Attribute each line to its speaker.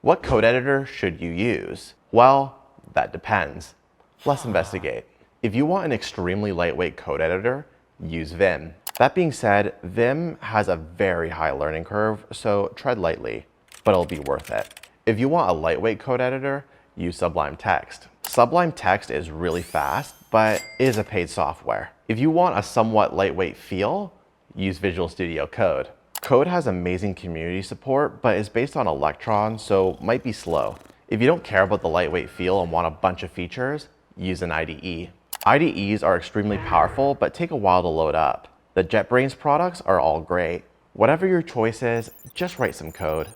Speaker 1: What code editor should you use? Well, that depends. Let's investigate. If you want an extremely lightweight code editor, use Vim. That being said, Vim has a very high learning curve, so tread lightly, but it'll be worth it. If you want a lightweight code editor, use Sublime Text. Sublime Text is really fast, but is a paid software. If you want a somewhat lightweight feel, use Visual Studio Code. Code has amazing community support, but is based on Electron, so might be slow. If you don't care about the lightweight feel and want a bunch of features, use an IDE. IDEs are extremely powerful, but take a while to load up. The JetBrains products are all great. Whatever your choice is, just write some code.